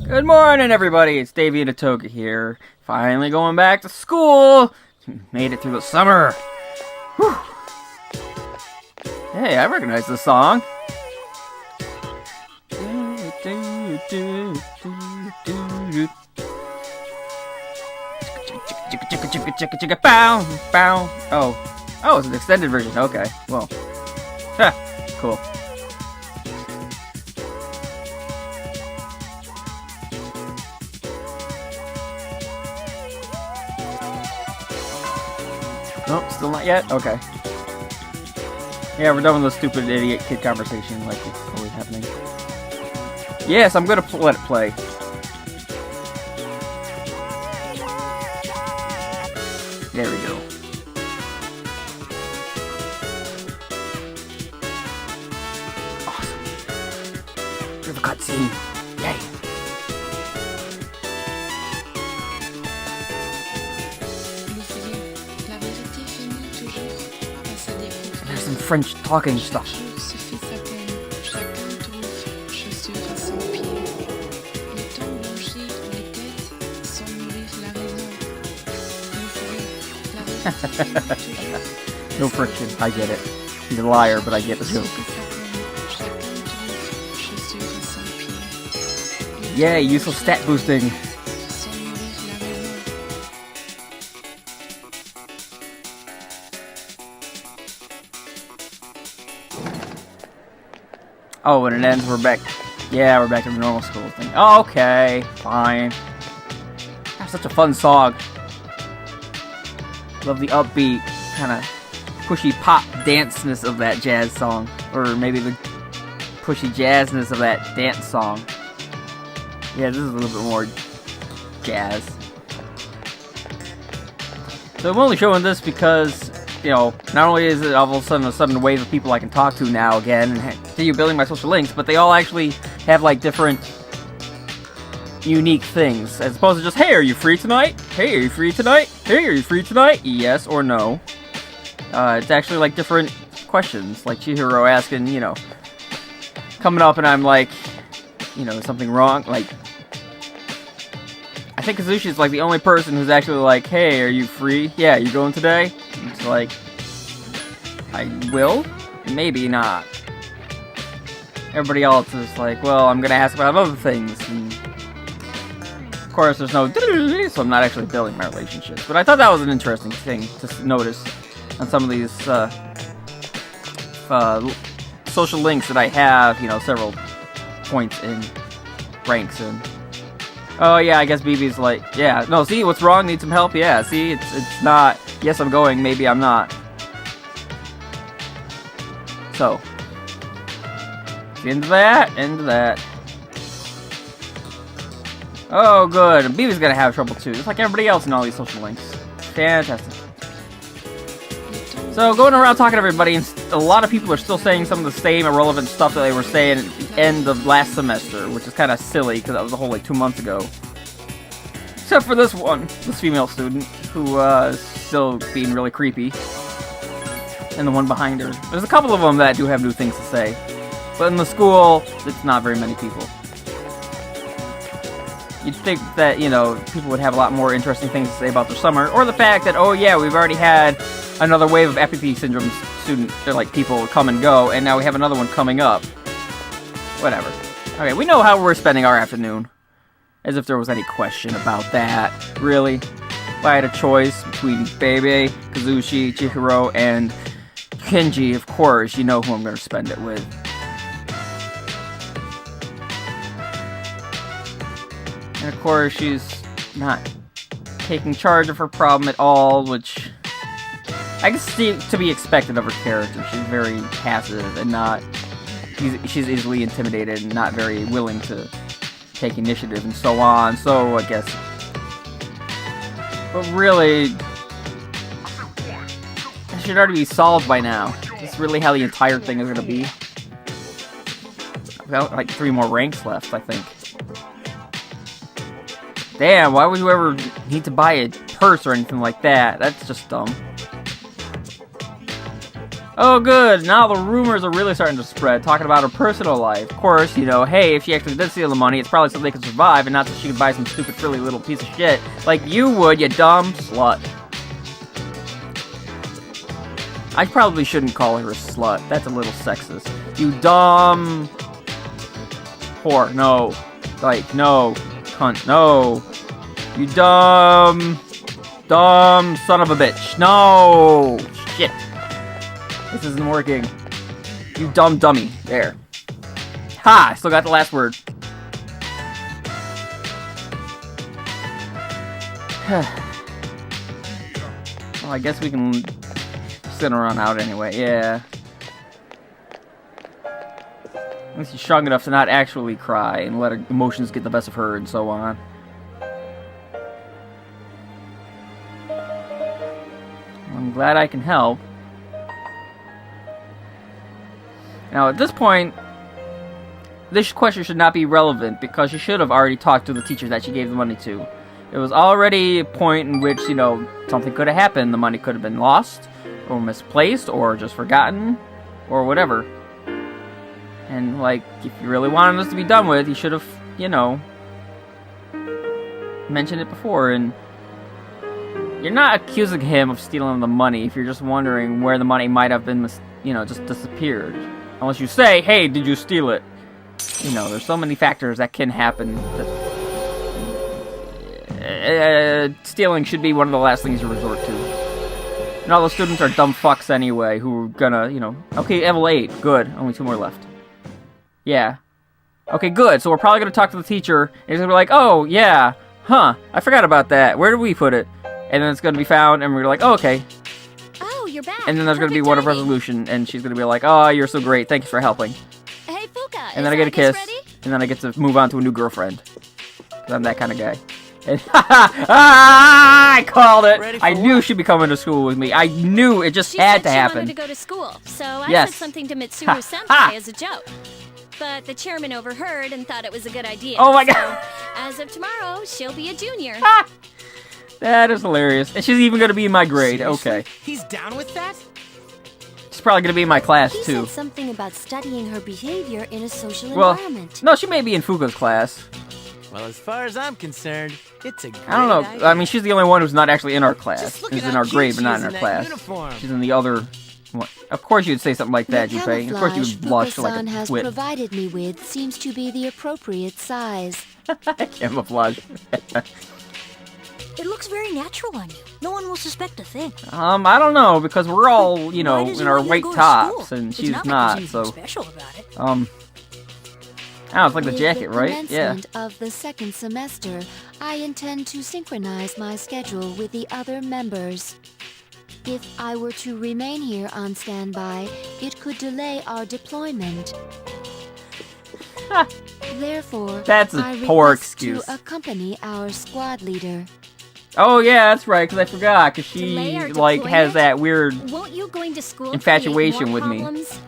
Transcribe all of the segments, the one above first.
Good morning, everybody. It's Davey and Atoka here. Finally going back to school. Made it through the summer. Whew. Hey, I recognize this song. Bow. Oh, it's an extended version. Okay, well, cool. Nope, still not yet? Okay. Yeah, we're done with the stupid idiot kid conversation like it's always happening. Yes, I'm gonna let it play. There we go. Awesome. We have a cutscene. Yay. There's some French talking stuff. No friction, I get it. He's a liar, but I get the joke. Yay, useful stat boosting. Oh, when it ends, we're back. Yeah, we're back to the normal school thing. Oh, okay, fine. That's such a fun song. Love the upbeat, kind of pushy pop danceness of that jazz song. Or maybe the pushy jazzness of that dance song. Yeah, this is a little bit more jazz. So I'm only showing this because, you know, not only is it all of a sudden wave of people I can talk to now again and continue building my social links, but they all actually have like different unique things, as opposed to just, hey, are you free tonight? Hey, are you free tonight? Hey, are you free tonight? Yes or no. It's actually like different questions, like Chihiro asking, you know, coming up and I'm like, you know, something wrong? Like, I think Kazushi is like the only person who's actually like, hey, are you free? Yeah, you going today? It's like, I will? Maybe not. Everybody else is like, well, I'm gonna ask about other things, and of course there's no so I'm not actually building my relationships. But I thought that was an interesting thing to notice on some of these social links that I have, you know, several points in ranks and oh yeah, I guess BB's like, yeah, no, see, what's wrong? Need some help? Yeah, see, it's not, yes, I'm going, maybe I'm not. So, into that. Oh, good, and BB's gonna have trouble too, just like everybody else in all these social links. Fantastic. So, going around talking to everybody, and a lot of people are still saying some of the same irrelevant stuff that they were saying at the end of last semester, which is kind of silly, because that was a whole, like, 2 months ago. Except for this female student, who is still being really creepy. And the one behind her. There's a couple of them that do have new things to say. But in the school, it's not very many people. You'd think that, you know, people would have a lot more interesting things to say about their summer, or the fact that, oh yeah, we've already had another wave of Epiphany Syndrome like, people come and go, and now we have another one coming up. Whatever. Okay, we know how we're spending our afternoon. As if there was any question about that. Really? If I had a choice between Bebe, Kazushi, Chihiro, and Kenji, of course, you know who I'm going to spend it with. And of course, she's not taking charge of her problem at all, which I guess to be expected of her character. She's very passive and not... She's easily intimidated and not very willing to take initiative and so on, so I guess... But really... It should already be solved by now. Is this really how the entire thing is going to be? I've got like 3 more ranks left, I think. Damn, why would you ever need to buy a purse or anything like that? That's just dumb. Oh, good. Now the rumors are really starting to spread, talking about her personal life. Of course, you know, hey, if she actually did steal the money, it's probably so they could survive and not so she could buy some stupid, frilly little piece of shit like you would, you dumb slut. I probably shouldn't call her a slut. That's a little sexist. You dumb whore. No. Like, no. Cunt. No. You dumb son of a bitch. No. Shit. This isn't working. You dumb dummy. There. Ha! I still got the last word. Well, I guess we can... It's gonna run out anyway. Yeah. At least she's strong enough to not actually cry and let her emotions get the best of her and so on. I'm glad I can help. Now, at this point, this question should not be relevant because she should have already talked to the teacher that she gave the money to. It was already a point in which, you know, something could have happened. The money could have been lost, or misplaced, or just forgotten, or whatever. And, like, if you really wanted this to be done with, you should have, you know, mentioned it before. And you're not accusing him of stealing the money if you're just wondering where the money might have been, you know, just disappeared. Unless you say, hey, did you steal it? You know, there's so many factors that can happen. Stealing should be one of the last things you resort to. And all the students are dumb fucks anyway, who are gonna, you know... Okay, level 8. Good. Only 2 more left. Yeah. Okay, good. So we're probably gonna talk to the teacher, and he's gonna be like, oh, yeah. Huh. I forgot about that. Where did we put it? And then it's gonna be found, and we're like, oh, okay. You're back. And then there's going to be one of resolution, and she's going to be like, oh, you're so great, thank you for helping. Hey, Fuka, and then I get a kiss, and then I get to move on to a new girlfriend. Because I'm that kind of guy. And I called it! I knew she'd be coming to school with me. I knew it just had to happen. She wanted to go to school, so I said something to Mitsuru-senpai as a joke. But the chairman overheard and thought it was a good idea. Oh my god! As of tomorrow, she'll be a junior. That is hilarious. And she's even going to be in my grade. Seriously? Okay. He's down with that? She's probably going to be in my class, He too. said something about studying her behavior in a social environment. No, she may be in Fuka's class. Well, as far as I'm concerned, it's a great I don't know. idea. I mean, she's the only one who's not actually in our class. Just look Who's at in how our grade, cute but not she in is our in that class. uniform. She's in the other... What? Of course you'd say something like that, The Junpei. Of course you would blush like Fuka-san a has twit. provided me with seems to be the appropriate size. Camouflage. It looks very natural on you. No one will suspect a thing. I don't know, because we're all, you know, Why does in he our want you to white go to tops, school? and It's she's not like not, there's so... anything special about it. I don't know, it's like the With jacket, right? Yeah. commencement of the second semester, I intend to synchronize my schedule with the other members. If I were to remain here on standby, it could delay our deployment. Therefore, That's a I poor request excuse. to accompany our squad leader. Oh, yeah, that's right, because I forgot, because she, Delay our like, has deployment? that weird... Won't you going to school Infatuation create more with me. problems?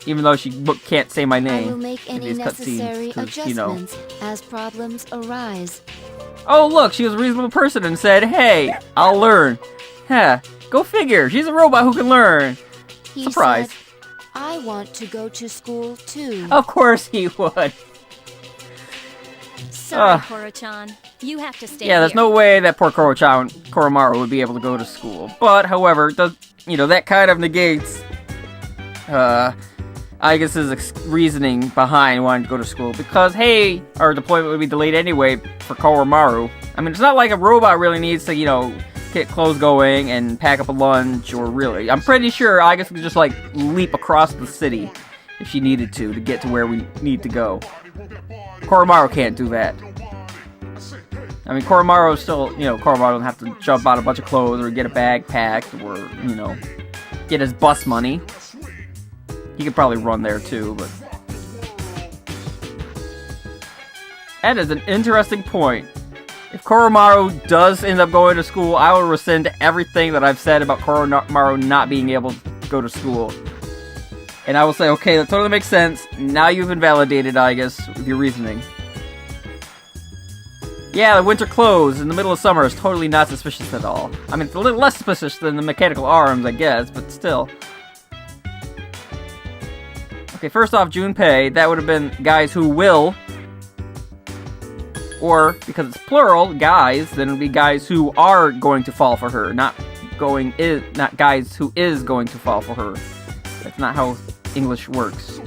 Even though she can't say my I name. will make in any these necessary cutscenes, 'cause, you know. adjustments as problems arise. Oh, look, she was a reasonable person and said, hey, I'll learn. Huh, go figure, she's a robot who can learn. He Surprise. said, I want to go to school too. Of course he would. Sorry, Koro-chan. You have to stay Yeah, there's here. no way that poor Koromaru would be able to go to school. But, however, that kind of negates, Aigis' reasoning behind wanting to go to school. Because, hey, our deployment would be delayed anyway for Koromaru. I mean, it's not like a robot really needs to, get clothes going and pack up a lunch, or really. I'm pretty sure Aigis could just, leap across the city if she needed to get to where we need to go. Koromaru can't do that. I mean, Koromaru still, Koromaru doesn't have to jump out a bunch of clothes or get a bag packed or, get his bus money. He could probably run there too, but... That is an interesting point. If Koromaru does end up going to school, I will rescind everything that I've said about Koromaru not being able to go to school. And I will say, okay, that totally makes sense. Now you've invalidated, I guess, with your reasoning. Yeah, the winter clothes in the middle of summer is totally not suspicious at all. I mean, it's a little less suspicious than the mechanical arms, I guess, but still. Okay, first off, Junpei, that would have been guys who will. Or, because it's plural, guys, then it would be guys who are going to fall for her, not guys who is going to fall for her. That's not how English works.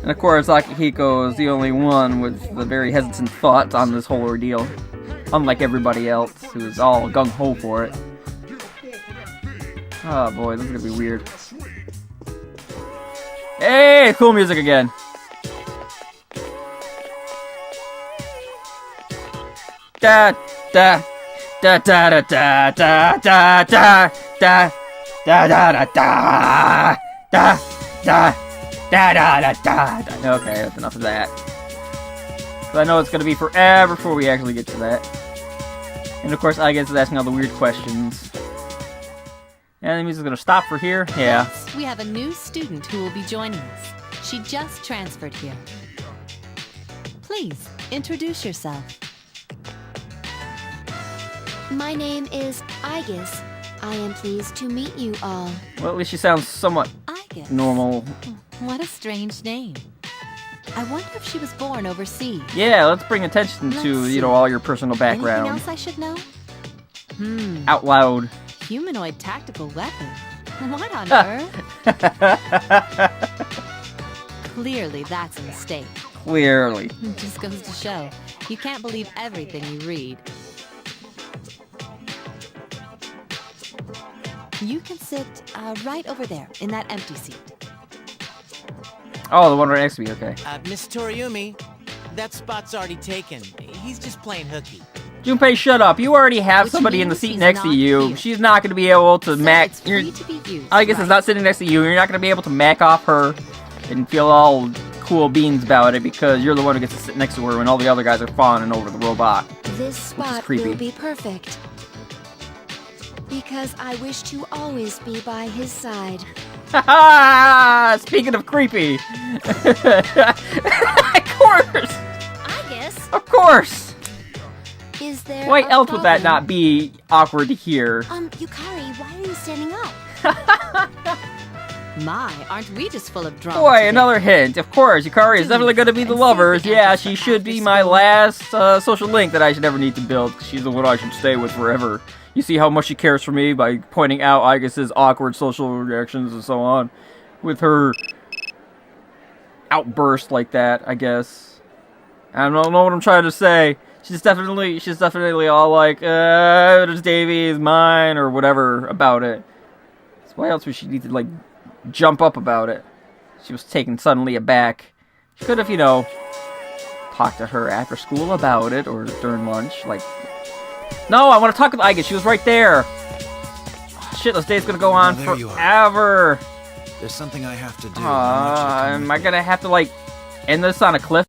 And of course, Akihiko is the only one with the very hesitant thoughts on this whole ordeal. Unlike everybody else, who is all gung-ho for it. Oh boy, this is gonna be weird. Hey, cool music again. Da da da da da da da da da da da da da da da da da da. Okay, that's enough of that. So I know it's gonna be forever before we actually get to that. And of course, I guess is asking all the weird questions. And the music's gonna stop for here. Yeah. Yes, we have a new student who will be joining us. She just transferred here. Please, introduce yourself. My name is Aigis. I am pleased to meet you all. Well, at least she sounds somewhat Aigis. normal. What a strange name. I wonder if she was born overseas. Yeah, let's bring attention to, Let's you know, see. all your personal Anything background. else I should know? Out loud. Humanoid tactical weapon. What on earth? Clearly, that's a mistake. Clearly. It just goes to show, you can't believe everything you read. You can sit right over there, in that empty seat. Oh, the one right next to me, okay. Miss Toriumi, that spot's already taken. He's just playing hooky. Junpei, shut up. You already have Which somebody in the means seat he's next to not you. here. She's not going to be able to So mac... it's free to be used, I guess it's right? not sitting next to you. You're not going to be able to mac off her and feel all cool beans about it because you're the one who gets to sit next to her when all the other guys are fawning over the robot. This spot creepy. will be perfect. Because I wish to always be by his side. Haha! Speaking of creepy. Of course! I guess. Of course! Is there Why a else would that problem? not be awkward to hear? Yukari, why are you standing up? My, aren't we just full of drama Boy, today? another hint. Of course, Yukari is definitely going to be the And lovers. save the Yeah, answers she for should after be my school. last social link that I should ever need to build. 'Cause she's the one I should stay with forever. You see how much she cares for me by pointing out Aigis' awkward social reactions and so on. With her outburst like that, I guess. I don't know what I'm trying to say. She's definitely all like, does Davy is mine, or whatever about it. So why else would she need to, like, jump up about it? She was taken suddenly aback. She could have, you know, talked to her after school about it, or during lunch, like... No, I want to talk with Aigis, she was right there! Oh, shit, this day's gonna go on there you are. forever! There's something I have to do. I want you to come Am with I me. gonna have to, like, end this on a cliff?